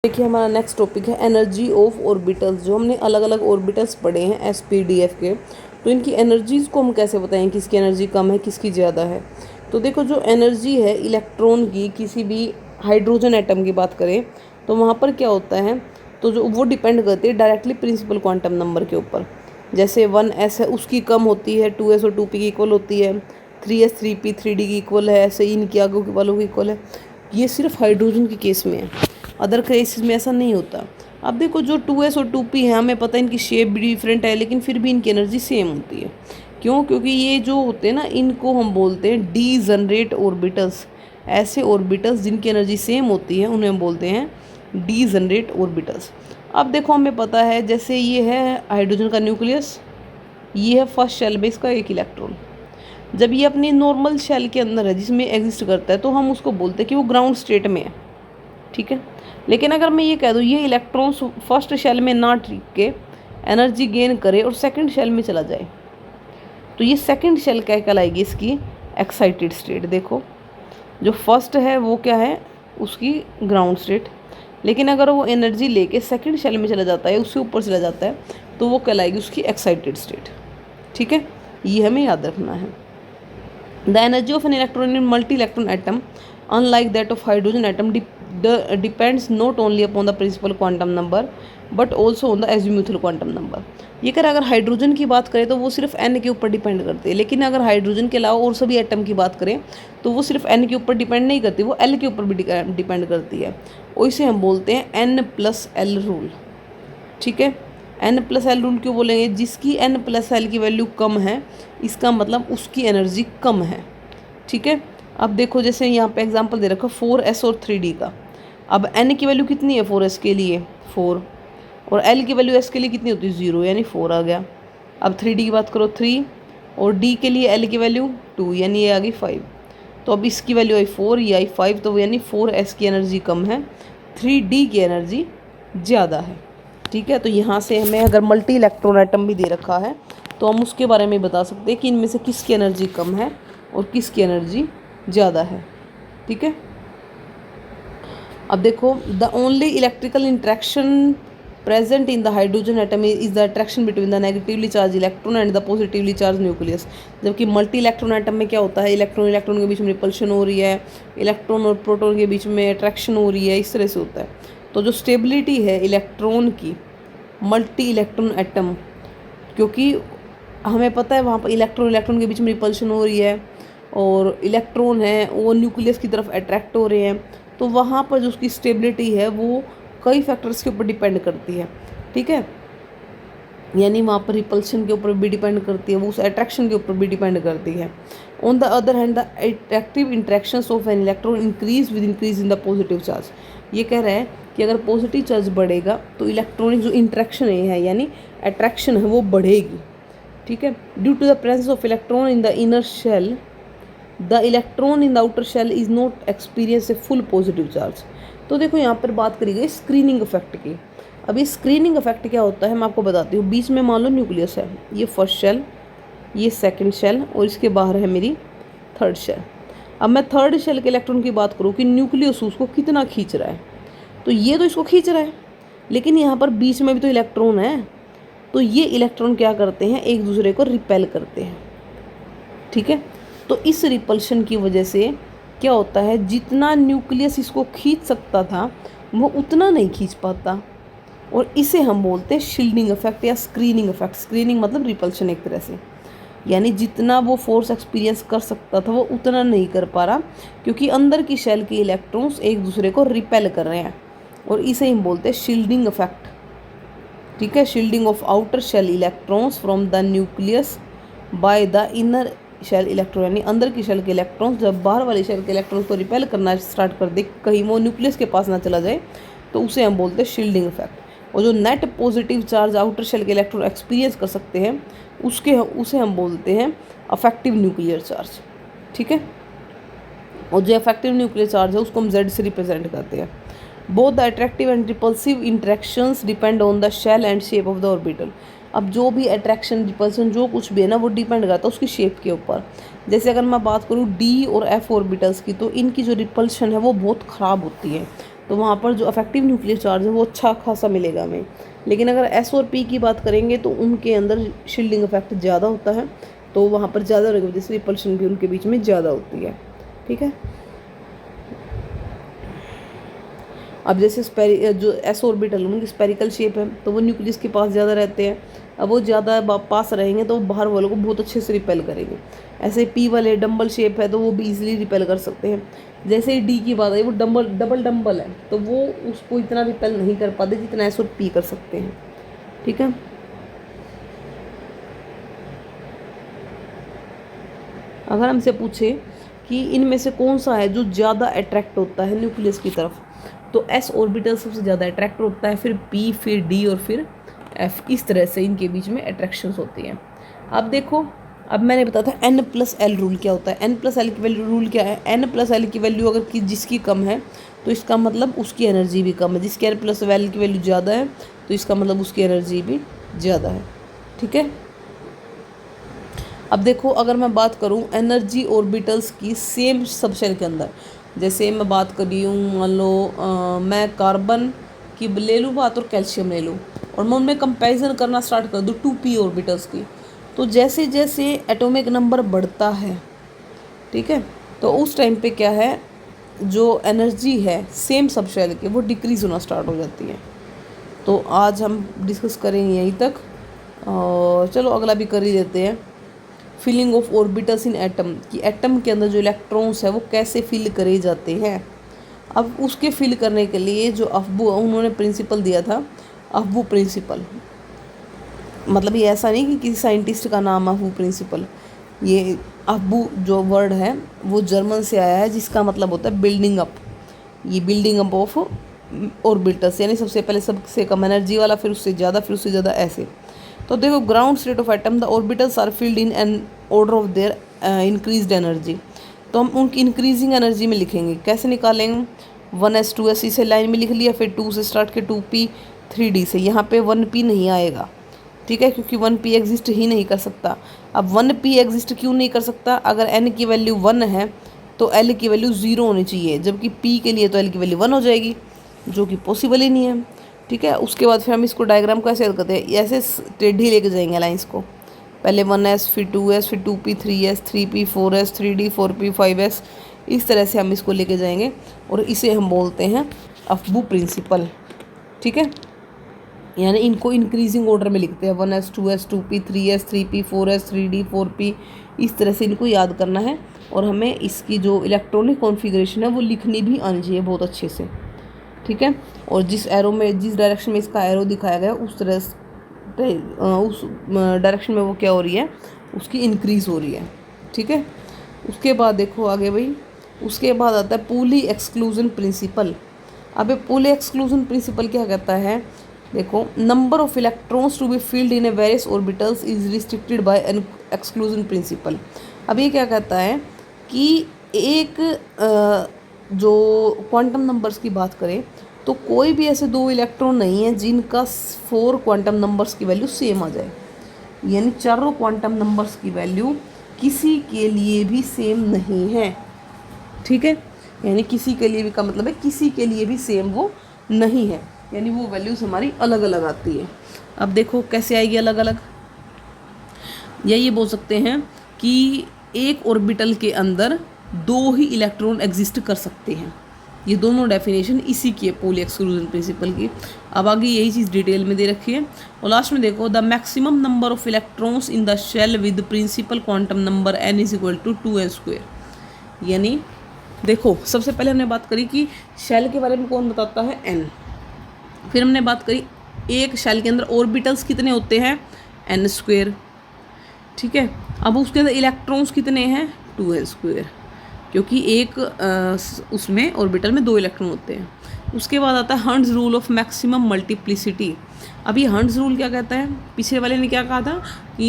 देखिए हमारा next topic है एनर्जी ऑफ ऑर्बिटल्स। जो हमने अलग अलग ऑर्बिटल्स पढ़े हैं एसपीडीएफ के, तो इनकी एनर्जीज़ को हम कैसे बताएं किसकी एनर्जी कम है किसकी ज़्यादा है। तो देखो जो एनर्जी है इलेक्ट्रॉन की, किसी भी हाइड्रोजन एटम की बात करें तो वहाँ पर क्या होता है, तो जो वो डिपेंड करती है डायरेक्टली प्रिंसिपल क्वांटम नंबर के ऊपर। जैसे 1s है उसकी कम होती है 2s और 2p की इक्वल होती है, 3s 3p 3d की इक्वल है, ऐसे इनकी आगे वालों की इक्वल है। ये सिर्फ हाइड्रोजन के केस में है, अदर केसेस में ऐसा नहीं होता। अब देखो जो 2s और 2p है, हमें पता है इनकी शेप भी डिफरेंट है लेकिन फिर भी इनकी एनर्जी सेम होती है। क्यों? क्योंकि ये जो होते हैं ना, इनको हम बोलते हैं डीजनरेट ऑर्बिटल्स। ऐसे ऑर्बिटल्स जिनकी एनर्जी सेम होती है उन्हें हम बोलते हैं डीजनरेट ऑर्बिटल्स। अब देखो हमें पता है, जैसे ये है हाइड्रोजन का न्यूक्लियस, ये है फर्स्ट शेल में इसका एक इलेक्ट्रॉन। जब ये अपनी नॉर्मल शेल के अंदर है जिसमें एग्जिस्ट करता है तो हम उसको बोलते हैं कि वो ग्राउंड स्टेट में है, ठीक है। लेकिन अगर मैं ये कह दूँ ये इलेक्ट्रॉन्स फर्स्ट शेल में ना टिक के एनर्जी गेन करे और सेकंड शेल में चला जाए, तो ये सेकंड शेल क्या कहलाएगी, इसकी एक्साइटेड स्टेट। देखो जो फर्स्ट है वो क्या है, उसकी ग्राउंड स्टेट। लेकिन अगर वो एनर्जी लेके सेकंड शेल में चला जाता है, उससे ऊपर चला जाता है, तो वो कहलाएगी उसकी एक्साइटेड स्टेट, ठीक है। ये हमें याद रखना है। The energy of an electron in multi electron atom unlike that of hydrogen atom depends not only upon the principal quantum number but also on the azimuthal quantum number। ये कर अगर हाइड्रोजन की बात करें तो वो सिर्फ n के ऊपर डिपेंड करती है, लेकिन अगर हाइड्रोजन के अलावा और सभी एटम की बात करें तो वो सिर्फ n के ऊपर डिपेंड नहीं करती, वो l के ऊपर भी डिपेंड करती है। और इसे हम बोलते हैं n+l रूल, ठीक है। n+l रूल क्यों बोलेंगे? जिसकी n+l की वैल्यू कम है इसका मतलब उसकी एनर्जी कम है, ठीक है। अब देखो जैसे यहाँ पे एग्जांपल दे रखा 4s और 3d का। अब n की वैल्यू कितनी है 4s के लिए 4, और l की वैल्यू s के लिए कितनी होती है 0, यानी 4 आ गया। अब 3d की बात करो 3, और d के लिए l की वैल्यू 2 यानी ये आ गई 5। तो अब इसकी वैल्यू आई 4, ये आई 5, तो यानी 4s की एनर्जी कम है, 3d की एनर्जी ज़्यादा है, ठीक है। तो यहाँ से हमें अगर मल्टी इलेक्ट्रॉन एटम भी दे रखा है तो हम उसके बारे में बता सकते हैं कि इनमें से किसकी एनर्जी कम है और किसकी एनर्जी ज़्यादा है, ठीक है। अब देखो the only electrical interaction present in the hydrogen atom is the attraction between the negatively charge electron and the positively charge nucleus. जबकि मल्टी इलेक्ट्रॉन एटम में क्या होता है, इलेक्ट्रॉन इलेक्ट्रॉन के बीच में रिपल्शन हो रही है, इलेक्ट्रॉन और प्रोटॉन के बीच में अट्रैक्शन हो रही है, इस तरह से होता है। तो जो स्टेबिलिटी है इलेक्ट्रॉन की मल्टी इलेक्ट्रॉन एटम, क्योंकि हमें पता है वहाँ पर इलेक्ट्रॉन इलेक्ट्रॉन के बीच में रिपल्शन हो रही है और इलेक्ट्रॉन है वो न्यूक्लियस की तरफ अट्रैक्ट हो रहे हैं, तो वहाँ पर जो उसकी स्टेबिलिटी है वो कई फैक्टर्स के ऊपर डिपेंड करती है, ठीक है। यानी वहाँ पर रिपल्शन के ऊपर भी डिपेंड करती है, वो उस अट्रैक्शन के ऊपर भी डिपेंड करती है। On the other hand the attractive interactions of an electron increase with increase in the positive charge. ये कह रहा है कि अगर पॉजिटिव चार्ज बढ़ेगा तो इलेक्ट्रॉनिक जो इंट्रैक्शन है यानी अट्रैक्शन है वो बढ़ेगी, ठीक है। Due to the presence of electron in the inner shell the electron in the outer shell is not experience a full positive charge. तो देखो यहाँ पर बात करी गई स्क्रीनिंग इफेक्ट की। अभी स्क्रीनिंग इफेक्ट क्या होता है मैं आपको बताती हूँ। बीच में मान लो न्यूक्लियस है, ये फर्स्ट शेल, ये सेकंड शेल और इसके बाहर है मेरी थर्ड शेल। अब मैं थर्ड शेल के इलेक्ट्रॉन की बात करूँ कि न्यूक्लियस उसको कितना खींच रहा है, तो ये तो इसको खींच रहा है, लेकिन यहाँ पर बीच में भी तो इलेक्ट्रॉन है, तो ये इलेक्ट्रॉन क्या करते हैं एक दूसरे को रिपेल करते हैं, ठीक है। तो इस रिपल्शन की वजह से क्या होता है, जितना न्यूक्लियस इसको खींच सकता था वो उतना नहीं खींच पाता, और इसे हम बोलते हैं शील्डिंग इफेक्ट या स्क्रीनिंग इफेक्ट। स्क्रीनिंग मतलब रिपल्शन एक तरह से, यानी जितना वो फोर्स एक्सपीरियंस कर सकता था वो उतना नहीं कर पा रहा, क्योंकि अंदर की शेल के इलेक्ट्रॉन्स एक दूसरे को रिपेल कर रहे हैं, और इसे हम बोलते हैं शील्डिंग इफेक्ट, ठीक है। Shielding of outer shell electrons from the nucleus by the inner shell electron, यानी अंदर की शेल के इलेक्ट्रॉन्स जब बाहर वाली शेल के इलेक्ट्रॉन्स को रिपेल करना स्टार्ट कर दे, कहीं वो न्यूक्लियस के पास ना चला जाए, तो उसे हम बोलते हैं शील्डिंग इफेक्ट। और जो net positive charge outer shell के इलेक्ट्रॉन एक्सपीरियंस कर सकते हैं उसे हम बोलते हैं अफेक्टिव न्यूक्लियर चार्ज, ठीक है। और जो अफेक्टिव न्यूक्लियर चार्ज है उसको हम Z से रिप्रेजेंट करते हैं। Both the attractive and repulsive interactions depend on the shell and shape of the orbital. अब जो भी अट्रैक्शन रिपल्सन जो कुछ भी है ना वो डिपेंड करता है उसकी शेप के ऊपर। जैसे अगर मैं बात करूँ D और F ऑर्बिटल्स की, तो इनकी जो रिपल्शन है वो बहुत ख़राब होती है, तो वहाँ पर जो अफेक्टिव न्यूक्लियर चार्ज है वो अच्छा खासा मिलेगा हमें। लेकिन अगर एस और पी की बात करेंगे तो उनके अंदर शील्डिंग इफेक्ट ज़्यादा होता है, तो वहाँ पर ज़्यादा होने की वजह से रिपल्शन भी उनके बीच में ज़्यादा होती है। ठीक है, अब जैसे जो एस ऑर्बिटल उनकी स्पेरिकल शेप है, तो वो न्यूक्लियस के पास ज़्यादा रहते हैं। अब वो ज़्यादा पास रहेंगे तो बाहर वालों को बहुत अच्छे से रिपेल करेंगे। ऐसे पी वाले डम्बल शेप है तो वो भी इजीली रिपेल कर सकते हैं। जैसे ही डी की बात आई, वो डबल डम्बल है तो वो उसको इतना रिपेल नहीं कर पाते जितना एस और पी कर सकते हैं। ठीक है, अगर हमसे पूछे कि इनमें से कौन सा है जो ज़्यादा अट्रैक्ट होता है न्यूक्लियस की तरफ, तो एस ऑर्बिटल सबसे ज़्यादा अट्रैक्ट होता है, फिर पी, फिर डी और फिर एफ। इस तरह से इनके बीच में अट्रैक्शंस होती हैं। अब देखो, अब मैंने बताया था एन प्लस एल रूल क्या होता है। एन प्लस एल की वैल्यू रूल क्या है, एन प्लस एल की वैल्यू अगर जिसकी कम है तो इसका मतलब उसकी एनर्जी भी कम है, जिसकी एन प्लस एल की वैल्यू ज़्यादा है तो इसका मतलब उसकी एनर्जी भी ज़्यादा है। ठीक है, अब देखो अगर मैं बात करूं एनर्जी ऑर्बिटल्स की सेम सबशेल के अंदर, जैसे मैं बात कर रही हूँ, मान लो मैं कार्बन की ले लूँ बात और कैल्शियम ले लूँ और मैं उनमें कंपैरिजन करना स्टार्ट कर दूँ 2p ऑर्बिटल्स की, तो जैसे जैसे एटॉमिक नंबर बढ़ता है, ठीक है, तो उस टाइम पे क्या है, जो एनर्जी है सेम सबशेल के वो डिक्रीज होना स्टार्ट हो जाती है। तो आज हम डिस्कस करेंगे यहीं तक, और चलो अगला भी कर ही देते हैं। Filling of orbitals in atom, कि एटम के अंदर जो इलेक्ट्रॉन्स है वो कैसे फिल करे जाते हैं। अब उसके फिल करने के लिए जो अफबू उन्होंने प्रिंसिपल दिया था, अफबू प्रिंसिपल, मतलब ये ऐसा नहीं कि किसी साइंटिस्ट का नाम अफबू प्रिंसिपल, ये अफबू जो वर्ड है वो जर्मन से आया है जिसका मतलब होता है बिल्डिंग अप। ये बिल्डिंग अप ऑफ ऑर्बिटल्स, यानी सबसे पहले सबसे कम एनर्जी वाला, फिर उससे ज़्यादा ऐसे। तो देखो ground state of atom the orbitals are filled in an order of their increased energy. तो हम उनकी इंक्रीजिंग एनर्जी में लिखेंगे, कैसे निकालेंगे, 1s 2s इसे लाइन में लिख लिया, फिर 2 से स्टार्ट के 2p 3d से, यहाँ पे 1p नहीं आएगा, ठीक है, क्योंकि 1p एग्जिस्ट ही नहीं कर सकता। अब 1p एग्जिस्ट क्यों नहीं कर सकता, अगर n की वैल्यू 1 है तो l की वैल्यू 0 होनी चाहिए, जबकि p के लिए तो l की वैल्यू 1 हो जाएगी, जो कि पॉसिबल ही नहीं है। ठीक है, उसके बाद फिर हम इसको डायग्राम को ऐसे करते हैं, ऐसे टेढ़ी लेके जाएंगे लाइंस को, पहले 1s फिर 2s फिर 2p 3s 3p 4s 3d 4p 5s, इस तरह से हम इसको लेके जाएंगे और इसे हम बोलते हैं अफबू प्रिंसिपल। ठीक है, यानी इनको इंक्रीजिंग ऑर्डर में लिखते हैं, 1s 2s 2p 3s 3p 4s 3d 4p, इस तरह से इनको याद करना है। और हमें इसकी जो इलेक्ट्रॉनिक कॉन्फ़िगरेशन है वो लिखनी भी आनी चाहिए बहुत अच्छे से। ठीक है, और जिस डायरेक्शन में इसका एरो दिखाया गया उस तरह उस डायरेक्शन में वो क्या हो रही है, उसकी इंक्रीज़ हो रही है। ठीक है, उसके बाद देखो आगे भाई, उसके बाद आता है पूली एक्सक्लूजन प्रिंसिपल। अब ये पूली एक्सक्लूजन प्रिंसिपल क्या कहता है, देखो number of electrons to be filled in a various orbitals is restricted by an exclusion principle. अब ये क्या कहता है कि एक जो क्वांटम नंबर्स की बात करें तो कोई भी ऐसे दो इलेक्ट्रॉन नहीं है जिनका 4 क्वांटम नंबर्स की वैल्यू सेम आ जाए, यानी चारों क्वांटम नंबर्स की वैल्यू किसी के लिए भी सेम नहीं है। ठीक है, यानी किसी के लिए भी का मतलब है किसी के लिए भी सेम वो नहीं है, यानी वो वैल्यूज़ हमारी अलग अलग आती है। अब देखो कैसे आएगी अलग अलग, या ये बोल सकते हैं कि एक ऑर्बिटल के अंदर 2 ही इलेक्ट्रॉन एग्जिस्ट कर सकते हैं। ये दोनों डेफिनेशन इसी की है पूली एक्सक्लूजन प्रिंसिपल की। अब आगे यही चीज़ डिटेल में दे रखी है। और लास्ट में देखो the maximum number of electrons in the shell with principal quantum number n is equal to 2n²। यानी देखो सबसे पहले हमने बात करी कि शेल के बारे में कौन बताता है, n। फिर हमने बात करी एक शेल के अंदर ऑर्बिटल्स कितने होते हैं, n²। ठीक है, अब उसके अंदर इलेक्ट्रॉन्स कितने हैं, 2n², क्योंकि एक उसमें ऑर्बिटल में 2 इलेक्ट्रॉन होते हैं। उसके बाद आता है Hund's rule of maximum multiplicity. अब ये हंड्स रूल क्या कहता है, पिछले वाले ने क्या कहा था कि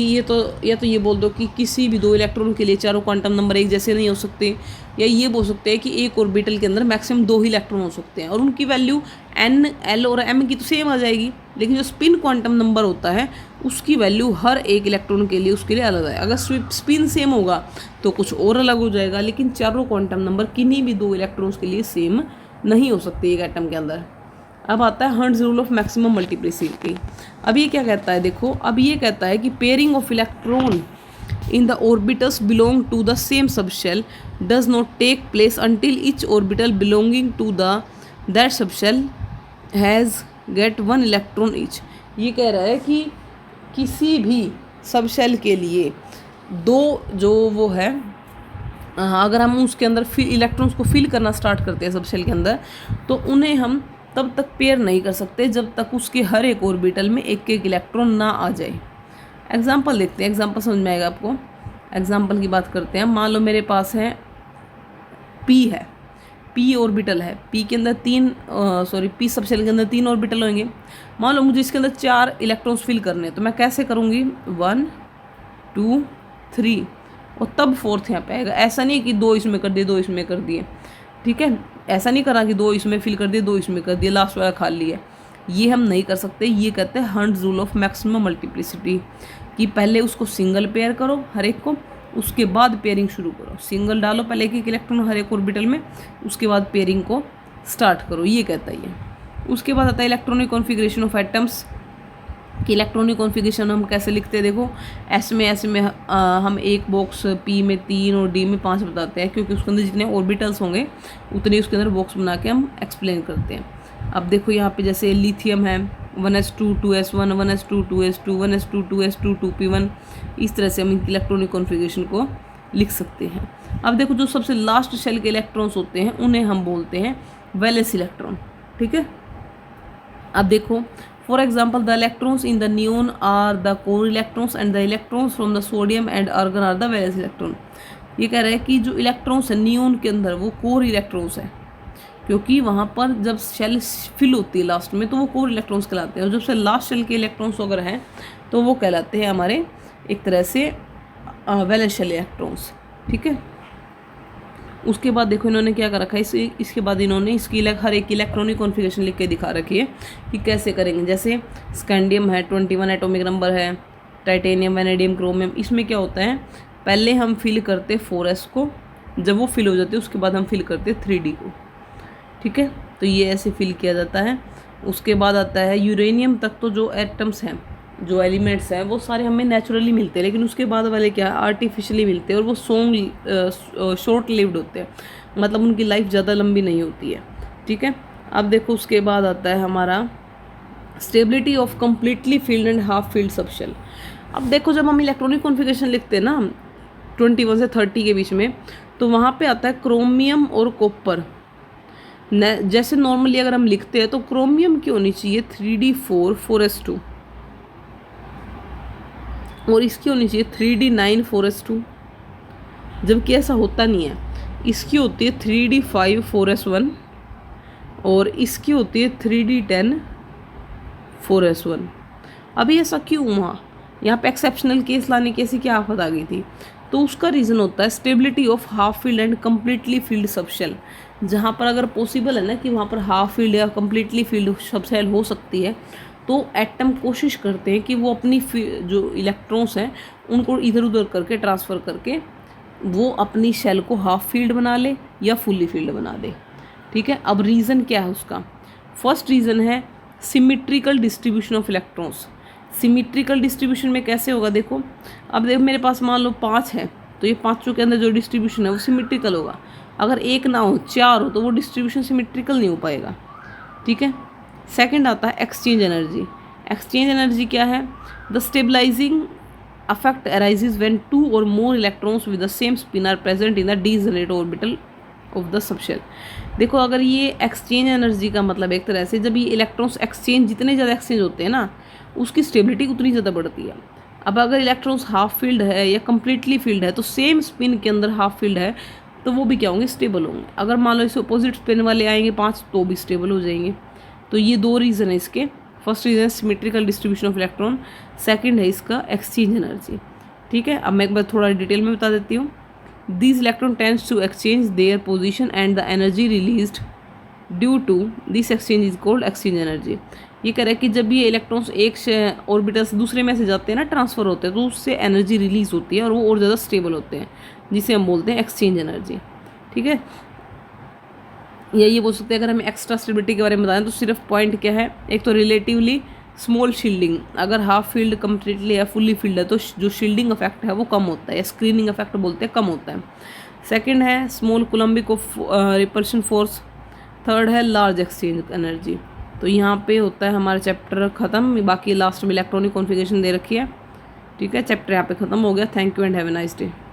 ये बोल दो कि किसी भी 2 इलेक्ट्रॉन के लिए चारों क्वांटम नंबर एक जैसे नहीं हो सकते, या ये बोल सकते हैं कि एक ऑर्बिटल के अंदर मैक्सिमम 2 ही इलेक्ट्रॉन हो सकते हैं और उनकी वैल्यू n, l और m की तो सेम आ जाएगी, लेकिन जो स्पिन क्वांटम नंबर होता है उसकी वैल्यू हर एक इलेक्ट्रॉन के लिए उसके लिए अलग है। अगर स्पिन सेम होगा तो कुछ और अलग हो जाएगा, लेकिन चारों क्वांटम नंबर किन्हीं भी 2 इलेक्ट्रॉन्स के लिए सेम नहीं हो सकती एक एटम के अंदर। अब आता है hertz rule of maximum multiplicity. अब ये क्या कहता है, देखो अब ये कहता है कि pairing of electron in the orbitals belong to the same subshell does not take place until each orbital belonging to that subshell has get one electron each। ये कह रहा है कि किसी भी सबशेल के लिए दो जो वो है, अगर हम उसके अंदर इलेक्ट्रॉन्स को फिल करना स्टार्ट करते हैं सबशेल के अंदर, तो उन्हें हम तब तक पेयर नहीं कर सकते जब तक उसके हर एक ऑर्बिटल में एक एक इलेक्ट्रॉन ना आ जाए। एग्जाम्पल देखते हैं, एग्जाम्पल समझ में आएगा आपको। एग्जाम्पल की बात करते हैं। मान लो मेरे पास है पी ऑर्बिटल है, पी के अंदर पी सबशेल के अंदर 3 ऑर्बिटल होंगे। मान लो मुझे इसके अंदर 4 इलेक्ट्रॉन्स फिल करने हैं, तो मैं कैसे करूँगी 1 2 3 और तब 4th यहाँ पे आएगा। ऐसा नहीं कि 2 इसमें कर दिए 2 इसमें कर दिए, ठीक है, ऐसा नहीं करा कि 2 इसमें फिल कर दिए 2 इसमें कर दिए, लास्ट वाला खाली है, ये हम नहीं कर सकते। ये कहते हैं hertz rule of maximum multiplicity, कि पहले उसको सिंगल पेयर करो हर एक को, उसके बाद पेयरिंग शुरू करो। सिंगल डालो पहले एक इलेक्ट्रॉन हर एक ऑर्बिटल में, उसके बाद पेयरिंग को स्टार्ट करो, ये कहता है ये। उसके बाद आता है इलेक्ट्रॉनिक कॉन्फ़िगरेशन ऑफ एटम्स, कि इलेक्ट्रॉनिक कॉन्फ़िगरेशन हम कैसे लिखते हैं। देखो एस में हम एक बॉक्स पी में 3 और डी में 5 बताते हैं, क्योंकि उसके अंदर जितने ऑर्बिटल्स होंगे उतने उसके अंदर बॉक्स बना के हम एक्सप्लेन करते हैं। अब देखो यहाँ पे जैसे लिथियम है 1s2 2s1 1s2 2s2 1s2 2s2 2p1, इस तरह से हम इलेक्ट्रॉनिक कॉन्फ़िगरेशन को लिख सकते हैं। अब देखो जो सबसे लास्ट शेल के इलेक्ट्रॉन्स होते हैं उन्हें हम बोलते हैं वैलेंस इलेक्ट्रॉन, ठीक है। अब देखो for example the electrons in the neon are the core electrons and the electrons from the sodium and argon are the valence electron. ये कह रहा है कि जो इलेक्ट्रॉन्स है नियोन के अंदर वो कोर इलेक्ट्रॉन्स है, क्योंकि वहाँ पर जब शेल फिल होती है लास्ट में तो वो कोर इलेक्ट्रॉन्स कहलाते हैं, और जब से लास्ट शेल के इलेक्ट्रॉन्स अगर हैं तो वो कहलाते हैं हमारे एक तरह से वैलेंस शेल इलेक्ट्रॉन्स, ठीक है। उसके बाद देखो इन्होंने क्या कर रखा है, इसके बाद इन्होंने इसकी हर एक इलेक्ट्रॉनिक कॉन्फ़िगरेशन लिख के दिखा रखी है कि कैसे करेंगे। जैसे स्कैंडियम है 21 एटॉमिक नंबर है, टाइटेनियम वैनेडियम क्रोमियम, इसमें क्या होता है पहले हम फिल करते 4s को, जब वो फिल हो जाती है उसके बाद हम फिल करते 3d को, ठीक है। तो ये ऐसे फिल किया जाता है। उसके बाद आता है यूरेनियम तक तो जो एटम्स हैं जो एलिमेंट्स हैं वो सारे हमें नेचुरली मिलते हैं, लेकिन उसके बाद वाले क्या आर्टिफिशियली मिलते हैं, और वो शॉर्ट लिव्ड होते हैं, मतलब उनकी लाइफ ज़्यादा लंबी नहीं होती है, ठीक है। अब देखो उसके बाद आता है हमारा stability of completely field and half field subshell. अब देखो जब हम इलेक्ट्रॉनिक कॉन्फ़िगरेशन लिखते हैं ना 21 से 30 के बीच में, तो वहाँ पे आता है क्रोमियम और कॉपर। जैसे नॉर्मली अगर हम लिखते हैं तो क्रोमियम की होनी चाहिए 3d4 4s2, और इसकी होनी चाहिए 3d9 4s2, जबकि ऐसा होता नहीं है। इसकी होती है 3d5 4s1 और इसकी होती है 3d10 4s1। अभी ऐसा क्यों हुआ, यहाँ पे एक्सेप्शनल केस लाने की ऐसी क्या आफत आ गई थी, तो उसका रीज़न होता है stability of half field and completely field subshell. जहाँ पर अगर पॉसिबल है ना कि वहाँ पर हाफ फील्ड या कम्प्लीटली फील्ड सबशेल हो सकती है, तो एटम कोशिश करते हैं कि वो अपनी जो इलेक्ट्रॉन्स हैं उनको इधर उधर करके ट्रांसफ़र करके वो अपनी शेल को हाफ फील्ड बना ले या फुल्ली फील्ड बना दे, ठीक है। अब रीज़न क्या है उसका, फर्स्ट रीज़न है symmetrical distribution of electrons. Symmetrical distribution में कैसे होगा, देखो अब देखो मेरे पास मान लो 5 है, तो ये 5 के अंदर जो डिस्ट्रीब्यूशन है वो सिमिट्रिकल होगा। अगर 1 ना हो 4 हो तो वो डिस्ट्रीब्यूशन सिमिट्रिकल नहीं हो पाएगा, ठीक है। सेकंड आता है एक्सचेंज एनर्जी। एक्सचेंज एनर्जी क्या है, the stabilising effect arises when 2 or more electrons with the same spin are present in the degenerate orbital of the subshell. देखो अगर ये एक्सचेंज एनर्जी का मतलब एक तरह से जब ये इलेक्ट्रॉन्स एक्सचेंज जितने ज़्यादा एक्सचेंज होते हैं ना उसकी स्टेबिलिटी उतनी ज़्यादा बढ़ती है। अब अगर इलेक्ट्रॉन्स हाफ फील्ड है या कम्प्लीटली फील्ड है तो सेम स्पिन के अंदर हाफ फील्ड है तो वो भी क्या होंगे, स्टेबल होंगे। अगर मान लो इसे अपोजिट स्पिन वाले आएंगे 5 तो भी स्टेबल हो जाएंगे। तो ये 2 रीज़न है इसके, फर्स्ट रीज़न है symmetrical distribution of electron, second है इसका एक्सचेंज एनर्जी, ठीक है। अब मैं एक बार थोड़ा डिटेल में बता देती हूँ। These electron tends to exchange their position and the energy released due to this exchange is called exchange energy। ये कह रहा है कि जब ये इलेक्ट्रॉन्स एक ऑर्बिटल से दूसरे में से जाते हैं ना, ट्रांसफ़र होते हैं, तो उससे एनर्जी रिलीज होती है और वो और ज़्यादा स्टेबल होते हैं, जिसे हम बोलते हैं एक्सचेंज एनर्जी, ठीक है। या ये बोल सकते हैं, अगर हमें एक्स्ट्रा स्टेबिलिटी के बारे में बताएं तो सिर्फ पॉइंट क्या है, एक तो रिलेटिवली स्मॉल शील्डिंग, अगर हाफ फील्ड कम्प्लीटली या फुल्ली फील्ड है तो जो शील्डिंग इफेक्ट है वो कम होता है, या स्क्रीनिंग इफेक्ट बोलते हैं, कम होता है। सेकंड है small coulombic of repulsion force. Third है लार्ज एक्सचेंज एनर्जी। तो यहाँ पे होता है हमारा चैप्टर ख़त्म, बाकी लास्ट में इलेक्ट्रॉनिक कॉन्फ़िगरेशन दे रखी है। ठीक है, चैप्टर यहाँ पे ख़त्म हो गया। Thank you and have a nice day.